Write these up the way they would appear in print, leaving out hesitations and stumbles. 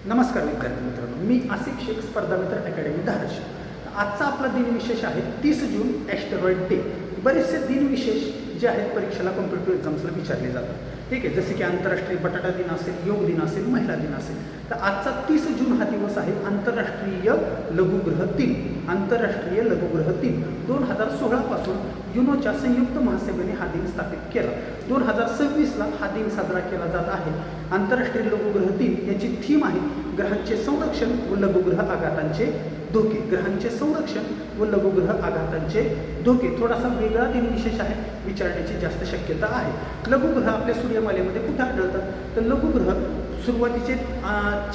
नमस्कार विद्यार्थी मित्रांनो, मी आसिफ शेख, स्पर्धा मित्र अकॅडमी धाराशिव. आजचा आपला दिनविशेष आहे 30 जून ॲस्टेरॉइड डे. बरेचसे दिनविशेष जे आहेत परीक्षेला कॉम्पिटिटिव्ह एक्झाम्सला विचारले जातात. ठीक आहे, जसे की आंतरराष्ट्रीय बटाटा दिन असेल, योग दिन असेल, महिला दिन असेल. तर आजचा 30 जून हा दिवस आहे आंतरराष्ट्रीय लघुग्रह दिन. आंतरराष्ट्रीय लघुग्रह दिन 2016 पासून युनोच्या संयुक्त महासभेने हा दिन स्थापित केला. 2026ला हा दिन साजरा केला जात आहे. आंतरराष्ट्रीय लघुग्रह दिन याची थीम आहे ग्रहांचे संरक्षण व लघुग्रह आघातांचे धोके. ग्रहांचे संरक्षण व लघुग्रह आघातांचे धोके. थोडासा वेगळा दिनविशेष आहे, विचारण्याची जास्त शक्यता आहे. लघुग्रह आपल्या सूर्यमालेमध्ये कुठे आढळतात? तर लघुग्रह सुरुवातीचे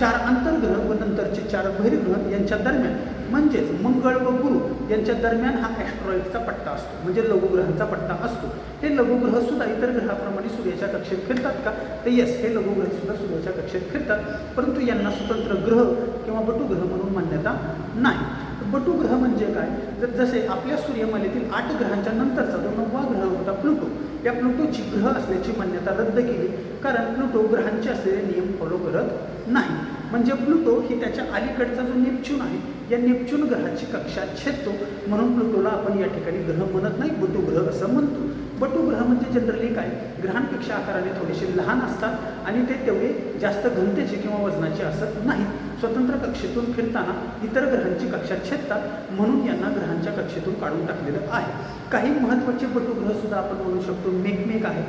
4 आंतरग्रह व नंतरचे 4 बहिर्ग्रह यांच्या दरम्यान, म्हणजेच मंगळ व गुरु यांच्या दरम्यान हा ॲस्ट्रॉइडचा पट्टा असतो, म्हणजे लघुग्रहांचा पट्टा असतो. हे लघुग्रह सुद्धा इतर ग्रहाप्रमाणे सूर्याच्या कक्षेत फिरतात का? तर येस, हे लघुग्रह सुद्धा सूर्याच्या कक्षेत फिरतात, परंतु यांना स्वतंत्र ग्रह किंवा बटुग्रह म्हणून मान्यता नाही. बटुग्रह म्हणजे काय? तर जसे आपल्या सूर्यमालेतील 8 ग्रहांच्या नंतरचा जो 9वा ग्रह होता प्लुटो, या प्लुटोची ग्रह असल्याची मान्यता रद्द केली, कारण प्लुटो ग्रहांचे असलेले नियम फॉलो करत नाही. म्हणजे प्लुटो ही त्याच्या अलीकडचा जो नेपच्यून आहे, या नेपच्यून ग्रहाची कक्षा छेदतो, म्हणून प्लुटोला आपण या ठिकाणी ग्रह म्हणत नाही, बटुग्रह असं म्हणतो. बटुग्रह म्हणजे जनरली काय, ग्रहांपेक्षा आकाराने थोडेसे लहान असतात आणि ते तेवढे जास्त घनतेचे किंवा वजनाचे असत नाहीत. स्वतंत्र कक्षेतून फिरताना इतर ग्रहांची कक्षा छेदतात, म्हणून यांना ग्रहांच्या कक्षेतून काढून टाकलेलं आहे. काही महत्त्वाचे बटुग्रह सुद्धा आपण म्हणू शकतो. मेकमेक आहे,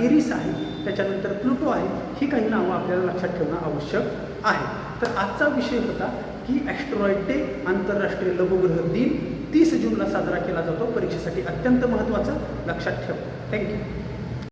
एरिस आहे, त्याच्यानंतर प्लुटो आहे. ही काही नावं आपल्याला लक्षात ठेवणं आवश्यक आहे. तर आजचा विषय होता की ॲस्ट्रॉइड डे, आंतरराष्ट्रीय लघुग्रह दिन 30 जूनला साजरा केला जातो. परीक्षेसाठी अत्यंत महत्त्वाचं, लक्षात ठेवा. थँक्यू.